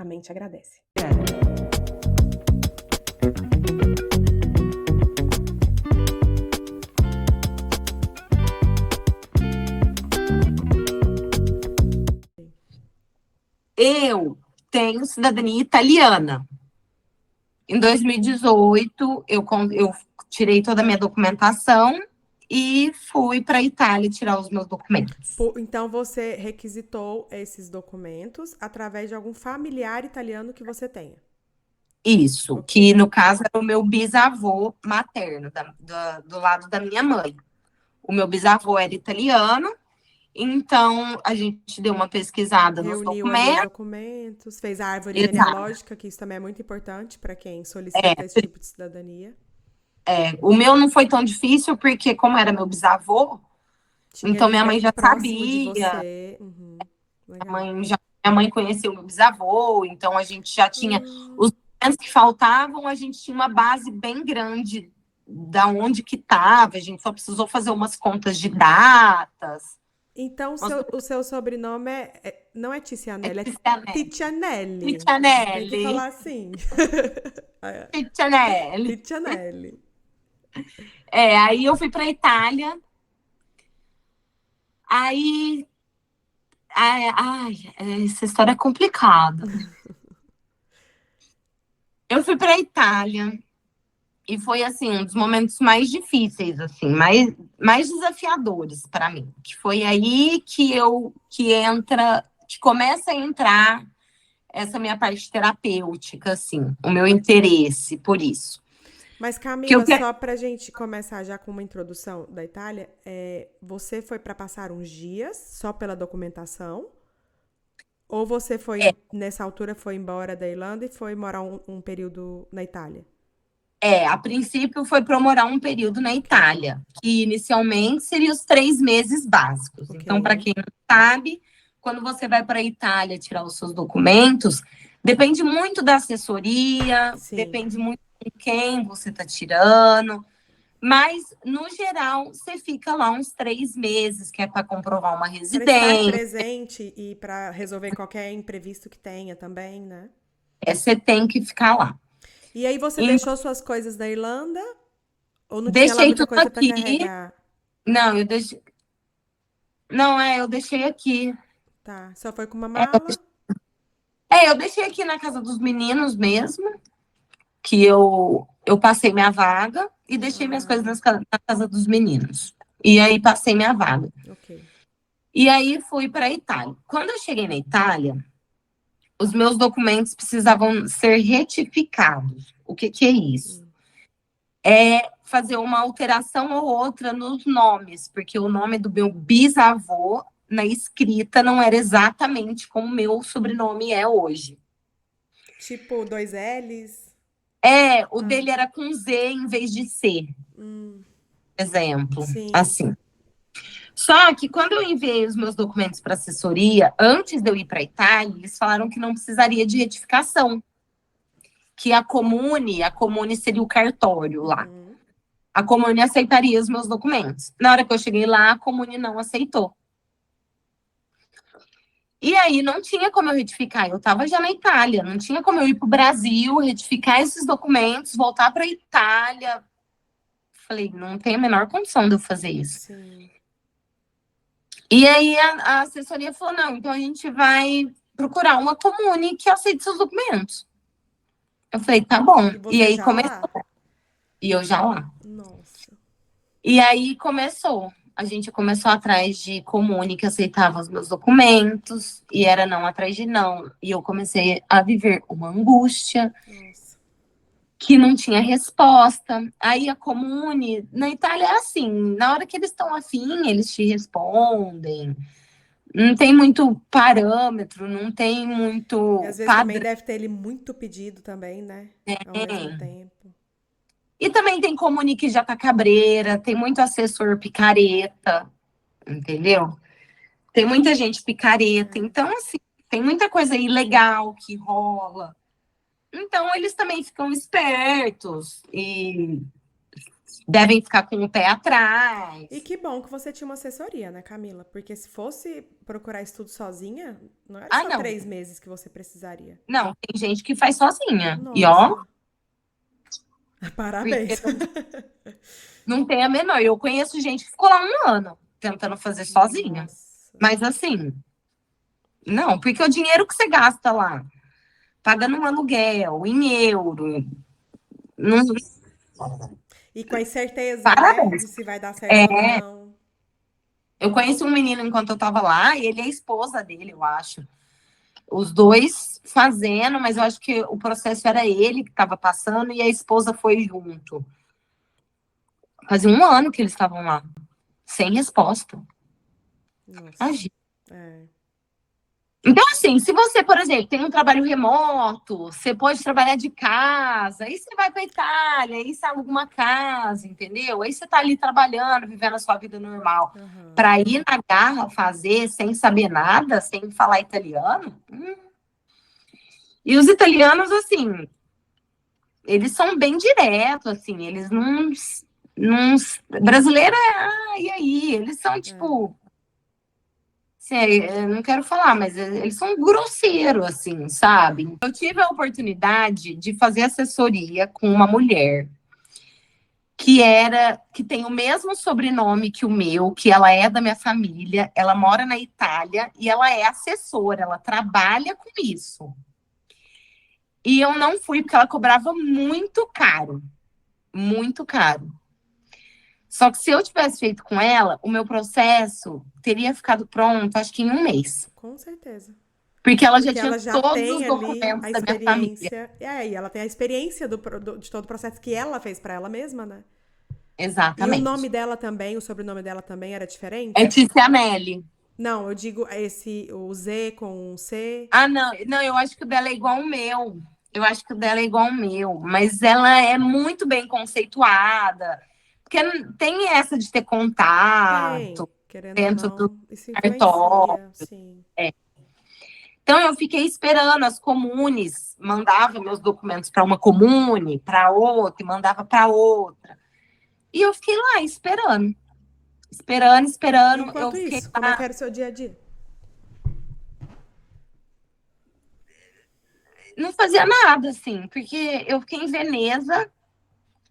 A mente agradece. Eu tenho cidadania italiana. Em 2018, eu tirei toda a minha documentação e fui para a Itália tirar os meus documentos. Então, você requisitou esses documentos através de algum familiar italiano que você tenha? Isso, Ok. que no caso era o meu bisavô materno, do lado da minha mãe. O meu bisavô era italiano, então a gente deu uma pesquisada nos Reuniu ali os documentos. documentos, fez a árvore Exato. genealógica, que isso também é muito importante para quem solicita esse tipo de cidadania. O meu não foi tão difícil, porque como era meu bisavô, Tinha então ali minha mãe bem já próximo de sabia, você. Uhum. Legal. minha mãe conheceu meu bisavô, então a gente já tinha os documentos que faltavam, a gente tinha uma base bem grande da onde que estava, a gente só precisou fazer umas contas de datas. Então, o seu sobrenome não é Tizianelli, é Titianelli. Tem que falar assim. Tizianelli. Titianelli. Aí eu fui para Itália. Aí, essa história é complicada. Eu fui para Itália e foi assim um dos momentos mais difíceis, assim, mais desafiadores para mim. Que foi aí que começa a entrar essa minha parte terapêutica, assim, o meu interesse por isso. Mas, Camila, só pra gente começar já com uma introdução da Itália, você foi para passar uns dias só pela documentação? Ou você foi, nessa altura, foi embora da Irlanda e foi morar um período na Itália? A princípio foi para morar um período na Itália, que inicialmente seria os 3 meses básicos. Ok. Então, para quem não sabe, quando você vai para a Itália tirar os seus documentos, depende muito da assessoria, Sim. depende muito com quem você está tirando, mas, no geral, você fica lá uns 3 meses, que é para comprovar uma Para estar residência. presente e para resolver qualquer imprevisto que tenha também, né? Você tem que ficar lá. E aí você deixou suas coisas da Irlanda? Ou não tinha lá Deixei muita tudo coisa para aqui. carregar? Não, eu deixei. Não, eu deixei aqui. Tá, só foi com uma mala? Eu deixei aqui na casa dos meninos mesmo, que eu passei minha vaga e deixei minhas coisas na casa dos meninos. E aí passei minha vaga. Ok. E aí fui para a Itália. Quando eu cheguei na Itália, os meus documentos precisavam ser retificados. O que é isso? É fazer uma alteração ou outra nos nomes, porque o nome do meu bisavô na escrita não era exatamente como o meu sobrenome é hoje. Tipo, 2 L's? O dele era com Z em vez de C. Exemplo, Sim. assim. Só que quando eu enviei os meus documentos para assessoria, antes de eu ir para a Itália, eles falaram que não precisaria de retificação. Que a Comune seria o cartório lá. A Comune aceitaria os meus documentos. Na hora que eu cheguei lá, a Comune não aceitou. E aí não tinha como eu retificar. Eu estava já na Itália, não tinha como eu ir para o Brasil, retificar esses documentos, voltar para a Itália. Falei, não tem a menor condição de eu fazer isso. Sim. E aí a assessoria falou, não, então a gente vai procurar uma comune que aceite seus documentos. Eu falei, tá bom. E aí começou. Lá? E eu já lá. Nossa. E aí começou. A gente começou atrás de comune que aceitava os meus documentos, e era não atrás de não. E eu comecei a viver uma angústia. Nossa. Que não tinha resposta. Aí a comune, na Itália é assim, na hora que eles estão afim, eles te respondem. Não tem muito parâmetro, não tem muito E às vezes padrão. também deve ter ele muito pedido também, né? Ao mesmo tempo. E também tem comune que já tá cabreira, tem muito assessor picareta, entendeu? Tem muita gente picareta. Então, assim, tem muita coisa ilegal que rola. Então, eles também ficam espertos e devem ficar com o pé atrás. E que bom que você tinha uma assessoria, né, Camila? Porque se fosse procurar estudo sozinha, não era só Não. 3 meses que você precisaria. Não, tem gente que faz sozinha. E ó, Nossa, porque parabéns. não tem a menor. Eu conheço gente que ficou lá 1 ano tentando fazer sozinha. Nossa. Mas assim, não, porque o dinheiro que você gasta lá, pagando um aluguel em euro, não, E com a incerteza, né, parabéns. de se vai dar certo ou não. Eu conheci um menino enquanto eu tava lá, e ele é a esposa dele, eu acho. Os dois fazendo, mas eu acho que o processo era ele que estava passando e a esposa foi junto. Fazia 1 ano que eles estavam lá, sem resposta. Nossa. Imagina. É. Então, assim, se você, por exemplo, tem um trabalho remoto, você pode trabalhar de casa, aí você vai para a Itália, aí você aluga uma casa, entendeu? Aí você tá ali trabalhando, vivendo a sua vida normal. Uhum. Para ir na garra fazer sem saber nada, sem falar italiano. E os italianos, assim, eles são bem diretos, assim, eles não brasileira, e aí? Eles são, tipo, assim, eu não quero falar, mas eles são grosseiros, assim, sabe? Eu tive a oportunidade de fazer assessoria com uma mulher que tem o mesmo sobrenome que o meu, que ela é da minha família, ela mora na Itália e ela é assessora, ela trabalha com isso. E eu não fui porque ela cobrava muito caro. Muito caro. Só que se eu tivesse feito com ela, o meu processo teria ficado pronto, acho que em 1 mês. Com certeza. Porque ela já Porque tinha ela já todos tem os ali documentos a da minha família. experiência. E ela tem a experiência de todo o processo que ela fez pra ela mesma, né? E o nome Exatamente. dela também, o sobrenome dela também era É diferente? Tizianelli. Não, eu digo o Z com um C. Não, eu acho que o dela é igual ao meu. Eu acho que o dela é igual ao meu. Mas ela é muito bem conceituada. Porque tem essa de ter Tem, contato querendo ou dentro do não, isso cartório. influencia, sim. Então, eu fiquei esperando as comunes, mandava meus documentos para uma comune, para outra, e mandava para outra. E eu fiquei lá esperando, esperando, E esperando. Eu enquanto fiquei isso, como é que lá, era o seu dia a dia? não fazia nada, assim, porque eu fiquei em Veneza,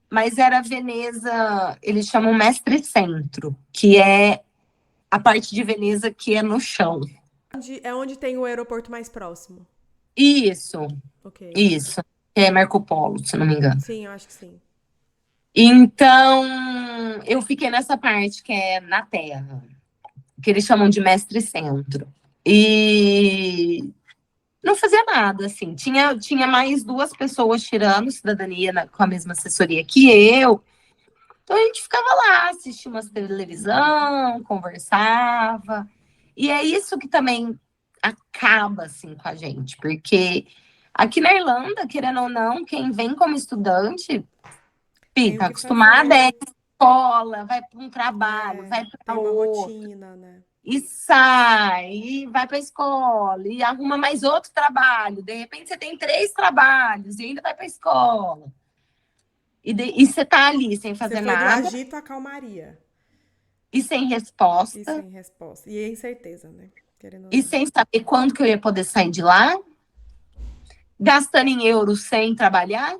mas era Veneza, eles chamam Mestre Centro, que é a parte de Veneza que é no chão. É onde tem o aeroporto mais próximo. Isso, Ok. isso. É Marco Polo, se não me engano. Sim, eu acho que sim. Então, eu fiquei nessa parte que é na terra, que eles chamam de mestre centro. E não fazia nada, assim. Tinha mais 2 pessoas tirando cidadania com a mesma assessoria que eu. Então a gente ficava lá, assistia uma televisão, conversava. E é isso que também acaba, assim, com a gente. Porque aqui na Irlanda, querendo ou não, quem vem como estudante, Tem o fica que acostumada é fazer. escola, vai para um trabalho, É, vai tem para uma outro. rotina, né? E sai, e vai para a escola, e arruma mais outro trabalho. De repente você tem 3 trabalhos e ainda vai para a escola. E você tá ali sem Você fazer foi do nada agito à calmaria. e sem E resposta sem resposta. E a incerteza, né? Querendo ou e não. sem saber quando que eu ia poder sair de lá, gastando em euros sem trabalhar.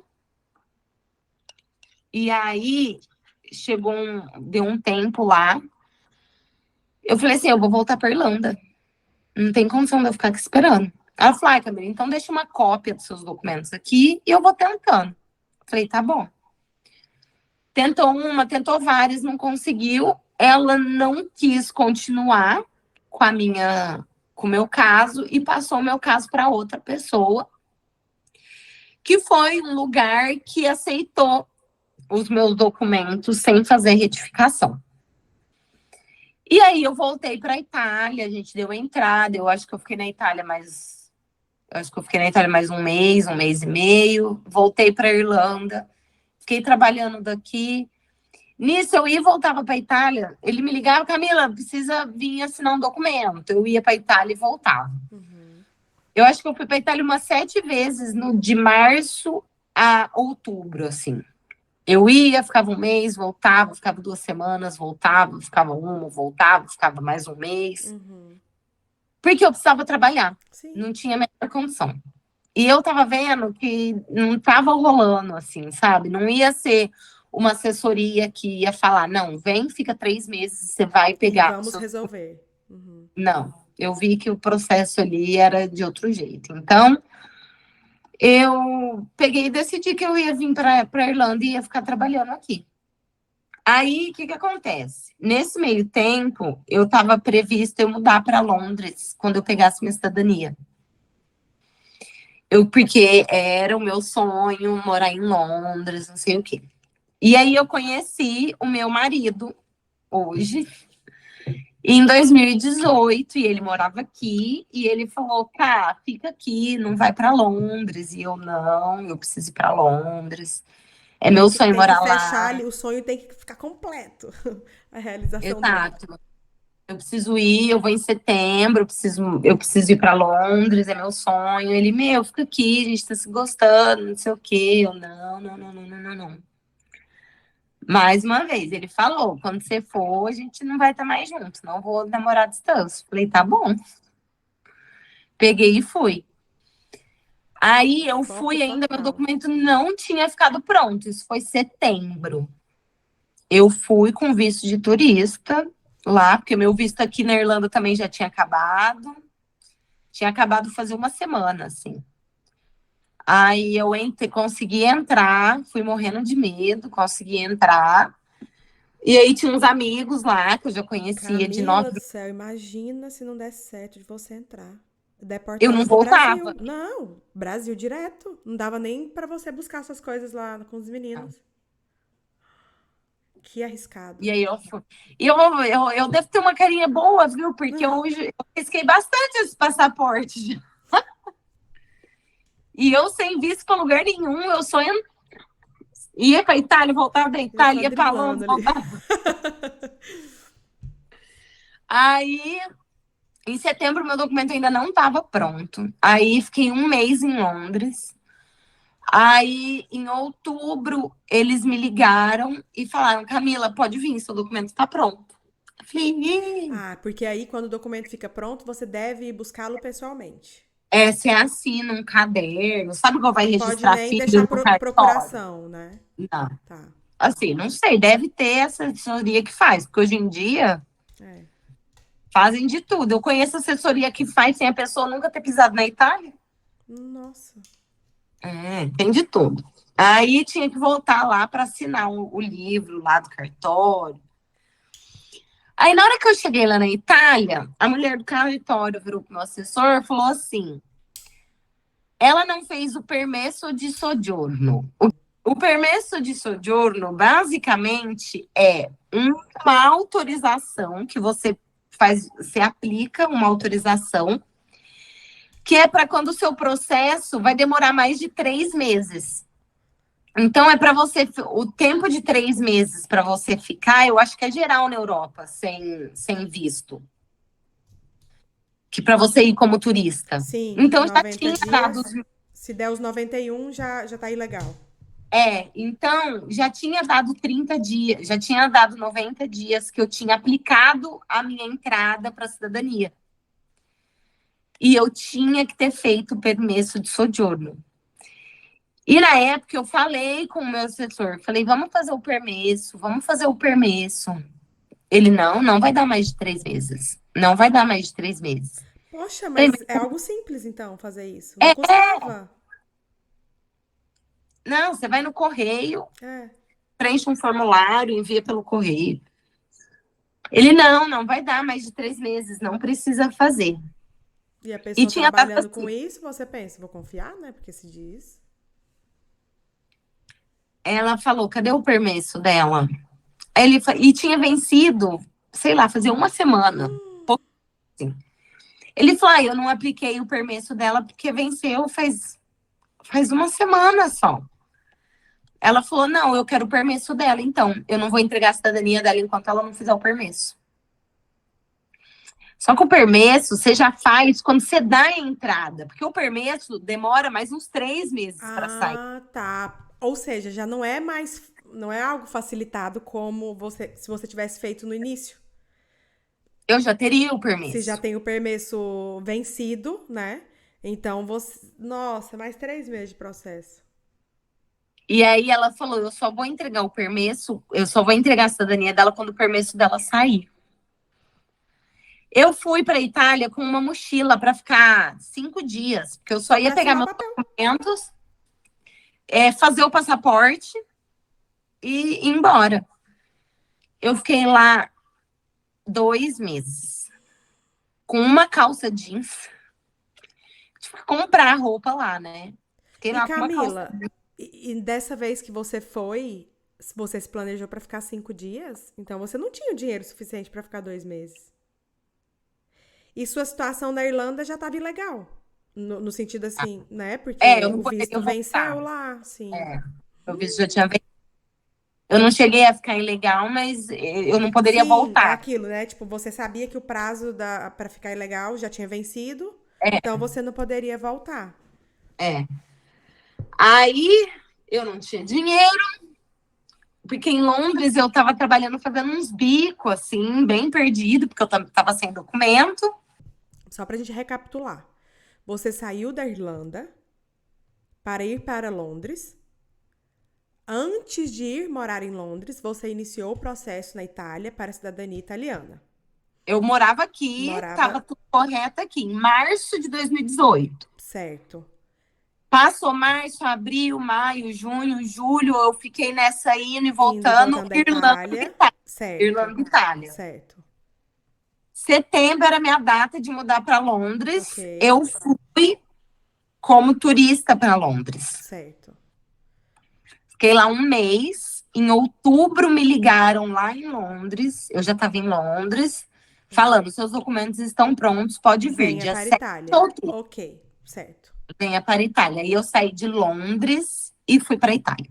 E aí deu um tempo lá. Eu falei assim, eu vou voltar para Irlanda. Não tem condição de eu ficar aqui esperando. Ela falou, Camila, então deixa uma cópia dos seus documentos aqui e eu vou tentando. Falei, tá bom. Tentou uma, tentou várias, não conseguiu. Ela não quis continuar com o meu caso e passou o meu caso para outra pessoa, que foi um lugar que aceitou os meus documentos sem fazer retificação. E aí eu voltei para a Itália, a gente deu a entrada, eu acho que eu fiquei na Itália mais 1 mês e meio, voltei para a Irlanda, fiquei trabalhando daqui. Nisso eu ia e voltava para a Itália, ele me ligava, Camila, precisa vir assinar um documento. Eu ia para a Itália e voltava. Uhum. Eu acho que eu fui para a Itália umas 7 vezes, de março a outubro, assim. Eu ia, ficava um mês, voltava, ficava 2 semanas, voltava, ficava uma, voltava, ficava mais um mês. Porque eu precisava trabalhar, Sim. não tinha a menor condição. E eu tava vendo que não tava rolando, assim, sabe? Não ia ser uma assessoria que ia falar, não, vem, fica 3 meses, você vai E pegar os vamos seus... resolver. Uhum. Não, eu vi que o processo ali era de outro jeito. Então, eu peguei e decidi que eu ia vir para Irlanda e ia ficar trabalhando aqui. Aí, o que que acontece? Nesse meio tempo, eu estava prevista eu mudar para Londres quando eu pegasse minha cidadania. Porque era o meu sonho morar em Londres, não sei o quê. E aí eu conheci o meu marido hoje, em 2018, e ele morava aqui, e ele falou, cá, fica aqui, não vai para Londres. E eu, não, eu preciso ir para Londres. É meu sonho Tem que morar fechar lá. ali, o sonho tem que ficar completo. A realização dele. Exato. Eu preciso ir, eu vou em setembro, eu preciso ir para Londres, é meu sonho. Ele, meu, fica aqui, a gente tá se gostando, não sei o quê. Eu, não, não, não, não, não, não, não. Mais uma vez, ele falou, quando você for, a gente não vai estar mais junto, não vou namorar à distância. Falei, tá bom. Peguei e fui. Aí eu Foco fui ainda, meu total. documento não tinha ficado pronto, isso foi setembro. Eu fui com visto de turista lá, porque meu visto aqui na Irlanda também já tinha acabado. Tinha acabado fazer uma semana, assim. Aí eu consegui entrar, fui morrendo de medo, consegui entrar. E aí tinha uns amigos lá que eu já conhecia de Camila do 9. céu, imagina se não desse certo de você entrar. Eu não Deportada pro voltava. Brasil. Não, Brasil direto. Não dava nem pra você buscar suas coisas lá com os meninos. Que arriscado. E aí eu fui. E eu devo ter uma carinha boa, viu? Porque hoje eu risquei bastante esse passaporte. E eu sem visto pra lugar nenhum, eu só ia pra Itália, voltava da Já Itália, só ia pra driblando Londres, ali. voltava. Aí, em setembro, meu documento ainda não estava pronto. Aí, fiquei um mês em Londres. Aí, em outubro, eles me ligaram e falaram: Camila, pode vir, seu documento está pronto. Eu falei: "Ih". Ah, porque aí quando o documento fica pronto, você deve ir buscá-lo pessoalmente. Você assina um caderno, sabe qual vai Não pode registrar nem filho deixar no cartório? procuração, né? Não. Tá. Assim, não sei, deve ter essa assessoria que faz, porque hoje em dia É. fazem de tudo. Eu conheço assessoria que faz sem a pessoa nunca ter pisado na Itália. Nossa. Tem de tudo. Aí tinha que voltar lá para assinar o livro lá do cartório. Aí na hora que eu cheguei lá na Itália, a mulher do cartório virou pro meu assessor e falou assim: ela não fez o permesso de soggiorno. O permesso de soggiorno, basicamente, é uma autorização que você faz, você aplica uma autorização que é para quando o seu processo vai demorar mais de 3 meses. Então, é para você, o tempo de 3 meses para você ficar, eu acho que é geral na Europa, sem visto. Que para você ir como turista. Sim, Então, já 90 tinha dado. dias. Se der os 91, já tá ilegal. Então, já tinha dado 30 dias, já tinha dado 90 dias que eu tinha aplicado a minha entrada para a cidadania. E eu tinha que ter feito o permesso de soggiorno. E na época eu falei com o meu assessor, falei, vamos fazer o permesso, vamos fazer o permesso. Ele, não vai dar mais de 3 meses. Não vai dar mais de 3 meses. Poxa, Falei, mas é algo simples então fazer isso. Não custava. não, você vai no correio, É. preenche um formulário, envia pelo correio. Ele, não vai dar mais de 3 meses, não precisa fazer. E a E pessoa tinha dado trabalhando com assim, isso, você pensa, vou confiar, né? Porque se diz. ela falou, cadê o permesso dela? E tinha vencido, sei lá, fazia uma semana. Pouco assim. Ele falou, eu não apliquei o permesso dela porque venceu faz uma semana só. Ela falou, não, eu quero o permesso dela, então. Eu não vou entregar a cidadania dela enquanto ela não fizer o permesso. Só que o permesso você já faz quando você dá a entrada, porque o permesso demora mais uns 3 meses para sair. Ah, tá. Ou seja, já não é mais não é algo facilitado como se você tivesse feito no início. Eu já teria o Se já permesso. tem o permesso vencido, né? Então você. Nossa, mais 3 meses de processo. E aí ela falou, eu só vou entregar o permesso, eu só vou entregar a cidadania dela quando o permesso dela sair. Eu fui para a Itália com uma mochila para ficar 5 dias, porque eu só Só ia para pegar assinar o meus papel. documentos, fazer o passaporte e ir embora. Eu fiquei lá 2 meses, com uma calça jeans, tive que comprar roupa lá, né? Fiquei E lá com uma calça. Camila, e dessa vez que você foi, você se planejou para ficar 5 dias, então você não tinha o dinheiro suficiente para ficar 2 meses. E sua situação na Irlanda já estava ilegal. No sentido assim, né? Porque Eu não o poderia visto venceu voltar. lá, sim. É, meu visto já tinha vencido. Eu não cheguei a ficar ilegal, mas eu não poderia Sim, é voltar. aquilo, né? Tipo, você sabia que o prazo para ficar ilegal já tinha vencido, É, então você não poderia voltar. é. Aí eu não tinha dinheiro, porque em Londres eu estava trabalhando fazendo uns bicos, assim, bem perdido, porque eu estava sem documento. Só pra gente recapitular. Você saiu da Irlanda para ir para Londres. Antes de ir morar em Londres, você iniciou o processo na Itália para a cidadania italiana. Eu morava aqui, Morava estava tudo correto aqui, em março de 2018. certo. Passou março, abril, maio, junho, julho, eu fiquei nessa indo e Indo e voltando, voltando da Irlanda e Itália. Itália. Certo. Irlanda e Itália. Certo. Setembro era minha data de mudar para Ok. Londres. Eu fui como turista para Londres. Certo. Fiquei lá um mês. Em outubro me ligaram lá em Londres. Eu já estava em Londres, falando: seus documentos estão prontos, pode vir. Venha Dia para 7 de Itália. outubro, Ok. Certo. venha para a Itália. E eu saí de Londres e fui para a Itália.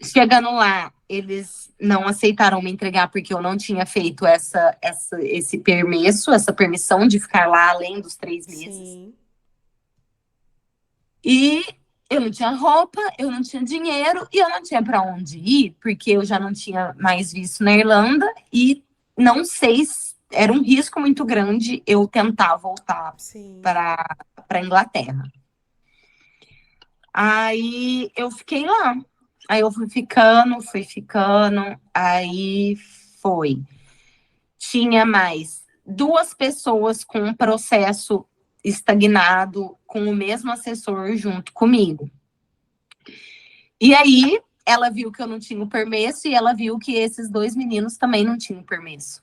Chegando lá, eles não aceitaram me entregar porque eu não tinha feito esse permesso, essa permissão de ficar lá além dos 3 meses. Sim. E eu não tinha roupa, eu não tinha dinheiro e eu não tinha para onde ir, porque eu já não tinha mais visto na Irlanda e não sei se era um risco muito grande eu tentar voltar Sim. para Inglaterra. Aí eu fiquei lá. Aí eu fui ficando, aí foi. Tinha mais 2 pessoas com um processo estagnado, com o mesmo assessor junto comigo. E aí ela viu que eu não tinha o permesso e ela viu que esses 2 meninos também não tinham permesso.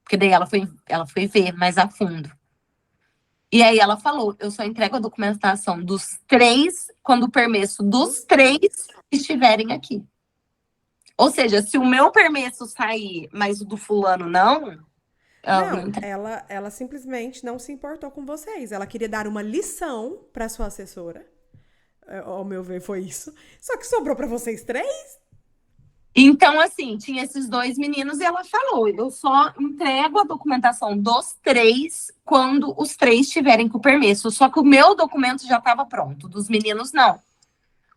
Porque daí ela foi ver mais a fundo. E aí ela falou, eu só entrego a documentação dos 3 quando o permesso dos 3 estiverem aqui. Ou seja, se o meu permesso sair, mas o do fulano não, Não, ela simplesmente não se importou com vocês. Ela queria dar uma lição para sua assessora. Ao meu ver, foi isso. Só que sobrou para vocês 3? Então, assim, tinha esses 2 meninos e ela falou: eu só entrego a documentação dos 3 quando os 3 estiverem com o permesso. Só que o meu documento já estava pronto, dos meninos não.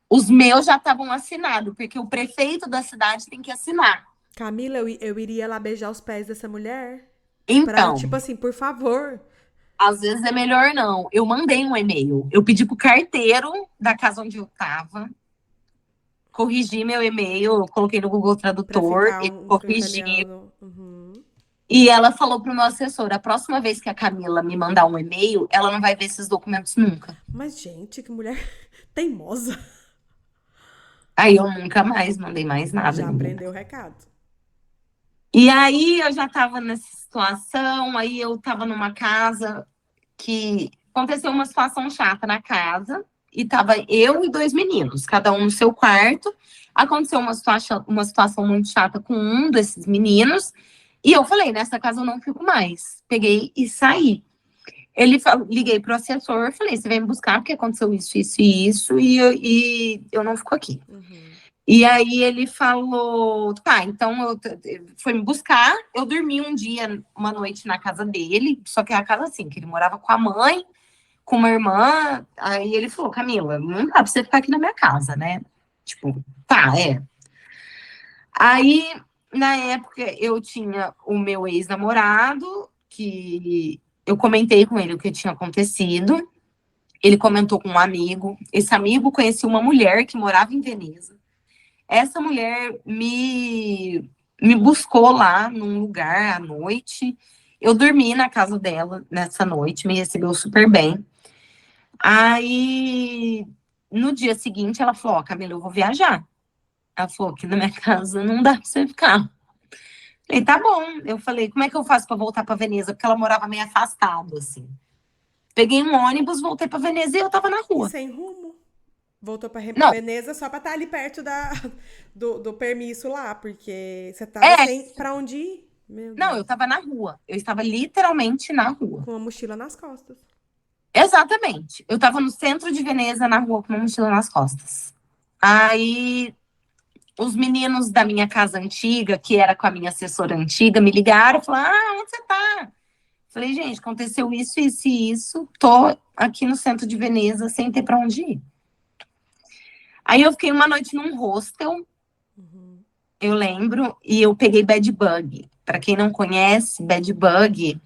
Os meus já estavam assinados, porque o prefeito da cidade tem que assinar. Camila, eu iria lá beijar os pés dessa mulher. Pra, Então, tipo assim, por favor. às vezes é melhor não. Eu mandei um e-mail. Eu pedi pro carteiro da casa onde eu estava corrigir meu e-mail, eu coloquei no Google Pra Tradutor, ficar ele um corrigiu. italiano. Uhum. E ela falou pro meu assessor: a próxima vez que a Camila me mandar um e-mail, ela não vai ver esses documentos nunca. Mas, gente, que mulher teimosa. Aí eu nunca mais mandei mais nada, Já menina. aprendeu o recado. E aí eu já tava nessa situação, aí eu tava numa casa que aconteceu uma situação chata na casa, e tava eu e 2 meninos, cada um no seu quarto. Aconteceu uma situação muito chata com um desses meninos, e eu falei: nessa casa eu não fico mais. Peguei e saí. Liguei pro assessor, falei: você vem me buscar porque aconteceu isso, isso e isso, e eu não fico aqui. Uhum. E aí ele falou: tá, então foi me buscar. Eu dormi um dia, uma noite na casa dele, só que é a casa assim, que ele morava com a mãe, com uma irmã. Aí ele falou: Camila, não dá pra você ficar aqui na minha casa, né? Tipo, tá, é. Aí, na época, eu tinha o meu ex-namorado, que eu comentei com ele o que tinha acontecido. Ele comentou com um amigo. Esse amigo conhecia uma mulher que morava em Veneza. Essa mulher me buscou lá num lugar à noite. Eu dormi na casa dela nessa noite, me recebeu super bem. Aí, no dia seguinte, ela falou: Ó, Camila, eu vou viajar. Ela falou que na minha casa não dá pra você ficar. Falei, tá bom. Eu falei, como é que eu faço pra voltar pra Veneza? Porque ela morava meio afastado, assim. Peguei um ônibus, voltei pra Veneza e eu tava na E rua. sem rumo. Voltou pra Não, Veneza só pra estar ali perto do permisso lá, porque você tava é, sem pra onde ir. Meu não, eu Deus. tava na rua. Eu estava literalmente na rua. Com a mochila nas costas. Exatamente. Eu tava no centro de Veneza, na rua, com uma mochila nas costas. Aí, os meninos da minha casa antiga, que era com a minha assessora antiga, me ligaram e falaram: Ah, onde você tá? Falei, gente, aconteceu isso, isso e isso. Tô aqui no centro de Veneza sem ter pra onde ir. Aí eu fiquei uma noite num hostel, eu lembro, e eu peguei bed bug. Pra quem não conhece, bed bug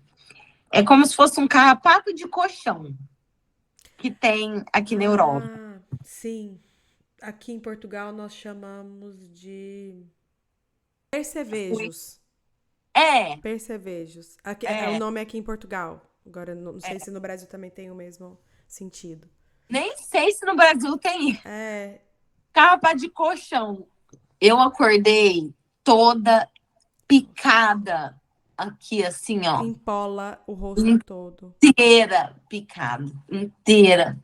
é como se fosse um carrapato de colchão que tem aqui na Europa. Ah, sim. Aqui em Portugal nós chamamos de percevejos. É, Percevejos. O é, nome é aqui em Portugal. Agora, não sei se no Brasil também tem o mesmo sentido. nem sei se no Brasil tem É, carrapato de colchão. Eu acordei toda picada aqui, assim, ó, empola o rosto todo. inteira picada, inteira,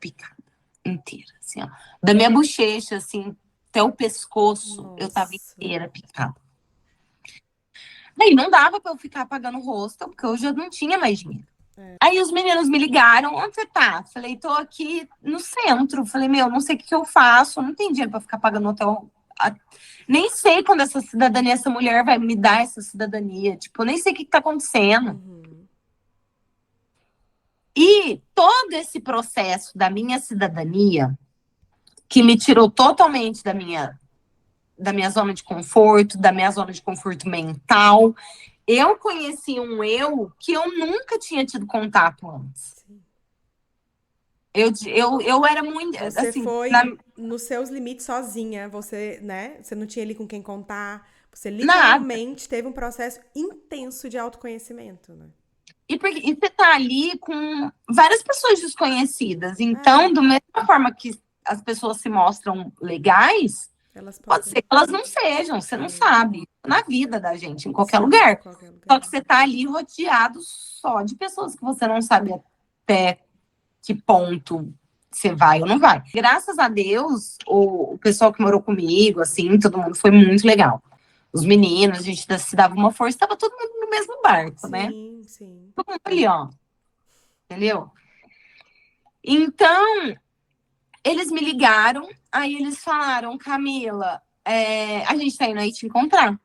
assim, ó. Da minha bochecha, assim, até o pescoço, eu tava Nossa. inteira picada. Aí não dava pra eu ficar pagando o hostel, porque eu já não tinha mais dinheiro. Aí os meninos me ligaram: Onde você tá? Falei, tô aqui no centro. Falei, meu, não sei o que que eu faço, eu não tenho dinheiro pra ficar pagando hotel. Nem sei quando essa cidadania, essa mulher vai me dar essa cidadania. Tipo, eu nem sei o que tá acontecendo. E todo esse processo da minha cidadania, que me tirou totalmente da minha zona de conforto, da minha zona de conforto mental, eu conheci um eu que eu nunca tinha tido contato antes. Eu era muito, Você assim, foi nos seus limites sozinha, você, né? Você não tinha ali com quem contar. Você nada. literalmente teve um processo intenso de autoconhecimento, né? E você tá ali com várias pessoas desconhecidas. É, Então, da mesma forma que as pessoas se mostram legais, elas pode ser podem. que elas não sejam, você não Sim, sabe. Na vida da gente, em qualquer sim, lugar. qualquer Só lugar. que você tá ali rodeado só de pessoas que você não sabe até que ponto você vai ou não vai. Graças a Deus, o pessoal que morou comigo, assim, todo mundo foi muito legal. Os meninos, a gente se dava uma força, tava todo mundo no mesmo barco, né? Sim, sim. Todo mundo ali, ó. Entendeu? Então, eles me ligaram, aí eles falaram: Camila, a gente tá indo aí te encontrar.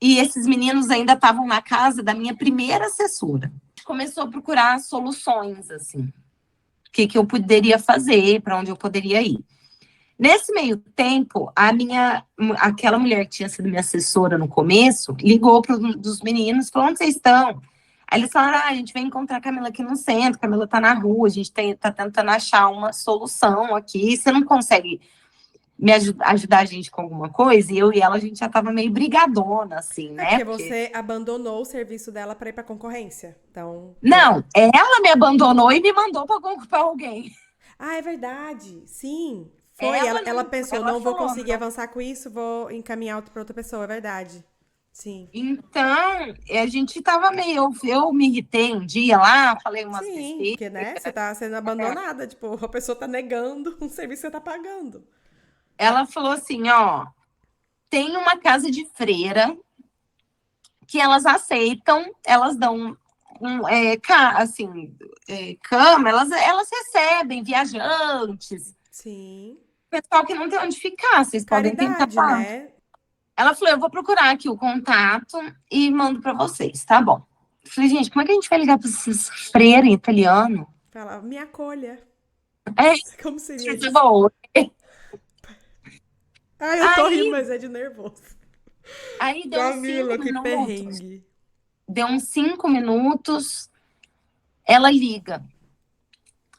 E esses meninos ainda estavam na casa da minha primeira assessora. Começou a procurar soluções, assim. O que que eu poderia fazer, para onde eu poderia ir. Nesse meio tempo, aquela mulher que tinha sido minha assessora no começo, ligou para dos meninos, falou: Onde vocês estão? Aí eles falaram: a gente vem encontrar a Camila aqui no centro, a Camila tá na rua, a gente tá tentando achar uma solução aqui, você não consegue ajudar a gente com alguma coisa? E eu e ela, a gente já tava meio brigadona, assim, É né? porque Porque... você abandonou o serviço dela para ir para concorrência. Então, Não, ela me abandonou e me mandou para ocupar alguém. é verdade. Sim. Foi. Ela Ela não, pensou, ela não vou falou, conseguir avançar com isso, vou encaminhar para outra pessoa. É verdade. Sim. então, a gente tava meio. Eu me irritei um dia lá, falei umas Sim, besteiras. porque, né, você tá sendo abandonada, tipo, a pessoa tá negando um serviço que você tá pagando. Ela falou assim: ó, tem uma casa de freira que elas aceitam, elas dão assim, cama, elas recebem viajantes, Sim. pessoal que não tem onde ficar, vocês podem tentar Caridade, falar. né? Ela falou: eu vou procurar aqui o contato e mando para vocês, tá bom. Eu falei: gente, como é que a gente vai ligar para esses freiras italianos? Fala, me acolha. É, Como seria tipo, isso? bom, Ai, eu tô Aí, rindo, mas é de nervoso. aí deu uns 5 Camila, que minutos. perrengue. Deu uns 5 minutos, ela liga.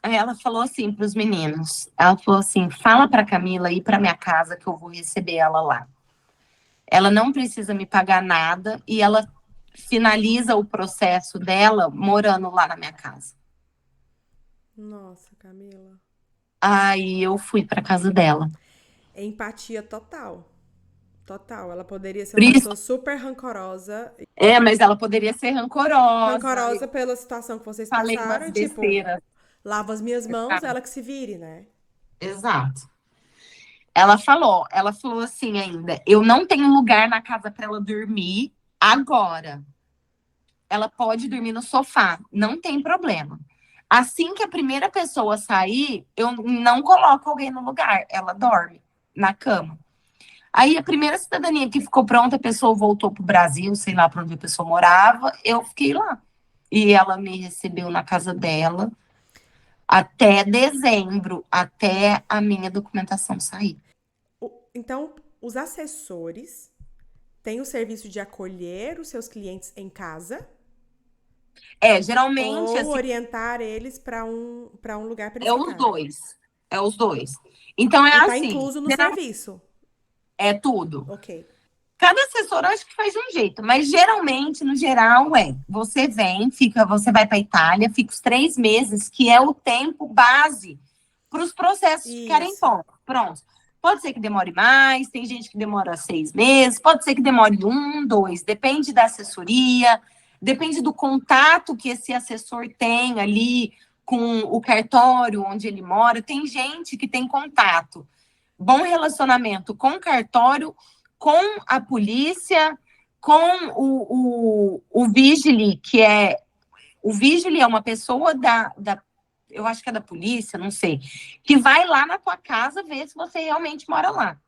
Aí ela falou assim para os meninos. Ela falou assim: fala para Camila ir para minha casa que eu vou receber ela lá. Ela não precisa me pagar nada e ela finaliza o processo dela morando lá na minha casa. Nossa, Camila. Aí eu fui para casa dela. Empatia total. Total. Ela poderia ser Por uma isso, pessoa super rancorosa. mas ela poderia ser rancorosa. Rancorosa Eu pela situação que vocês falei passaram. umas E, tipo, besteiras. lavo as minhas mãos, Sabe? ela que se vire, né? Exato. Ela falou assim ainda: eu não tenho lugar na casa para ela dormir agora. Ela pode dormir no sofá, não tem problema. Assim que a primeira pessoa sair, eu não coloco alguém no lugar, ela dorme na cama. Aí a primeira cidadania que ficou pronta, a pessoa voltou para o Brasil, sei lá para onde a pessoa morava, eu fiquei lá. E ela me recebeu na casa dela até dezembro, até a minha documentação sair. Então, os assessores têm o serviço de acolher os seus clientes em casa Geralmente, ou assim, orientar eles para um lugar para eles é os ficarem. dois. É os dois. Então, é E tá assim, incluso no serviço. é tudo. Ok. Cada assessor acho que faz de um jeito, mas geralmente, no geral, você vem, você vai para a Itália, fica os 3 meses, que é o tempo base para os processos ficarem Isso. prontos. Pode ser que demore mais, tem gente que demora 6 meses, pode ser que demore 1, 2, depende da assessoria, depende do contato que esse assessor tem ali com o cartório onde ele mora. Tem gente que tem contato, bom relacionamento com o cartório, com a polícia, com o Vigili, que é... O Vigili é uma pessoa eu acho que é da polícia, não sei, que vai lá na tua casa ver se você realmente mora lá.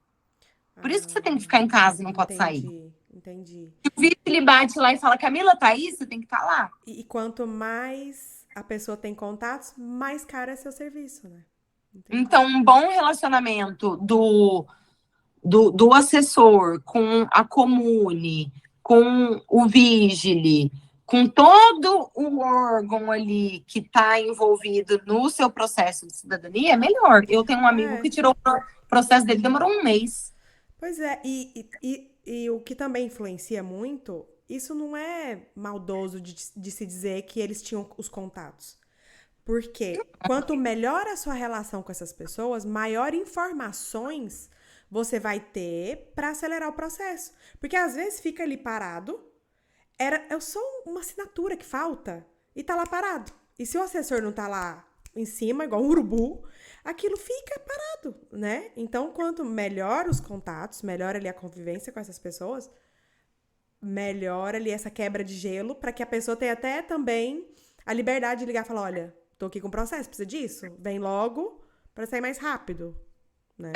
Por isso que você tem que ficar em casa e não pode sair. Entendi. Se o Vigili bate lá e fala, Camila, tá aí? Você tem que estar lá. E quanto mais a pessoa tem contatos, mais caro é seu serviço, né? Entendi. Então, um bom relacionamento do assessor com a comune, com o Vigili, com todo o órgão ali que está envolvido no seu processo de cidadania, é melhor. Eu tenho um amigo que tirou o processo dele, demorou 1 mês. Pois é, e o que também influencia muito, isso não é maldoso de se dizer que eles tinham os contatos. Porque quanto melhor a sua relação com essas pessoas, maior informações você vai ter para acelerar o processo. Porque às vezes fica ali parado, é só uma assinatura que falta e tá lá parado. E se o assessor não tá lá em cima, igual um urubu, aquilo fica parado, né? Então, quanto melhor os contatos, melhor ali a convivência com essas pessoas, melhor ali essa quebra de gelo, para que a pessoa tenha até também a liberdade de ligar e falar, olha, tô aqui com o processo, precisa disso? Vem logo para sair mais rápido, né?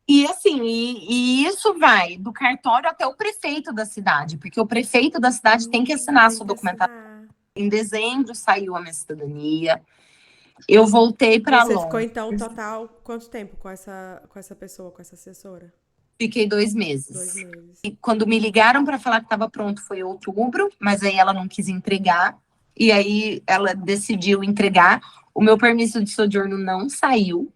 E assim, e isso vai do cartório até o prefeito da cidade, porque o prefeito da cidade tem que assinar a sua documentação. Em dezembro saiu a minha cidadania. Eu voltei para Você Londres. ficou, então, total, quanto tempo com essa pessoa, com essa assessora? Fiquei 2 meses. 2 meses. E quando me ligaram para falar que estava pronto foi em outubro, mas aí ela não quis entregar. E aí ela decidiu entregar. O meu permisso de sojourno não saiu.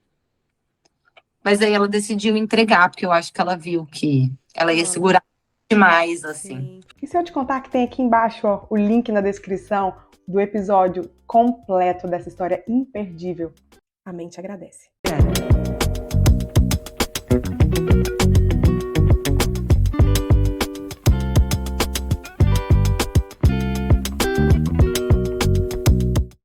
Mas aí ela decidiu entregar, porque eu acho que ela viu que ela ia segurar demais, assim. Sim. E se eu te contar que tem aqui embaixo, ó, o link na descrição do episódio completo dessa história imperdível? A mente agradece.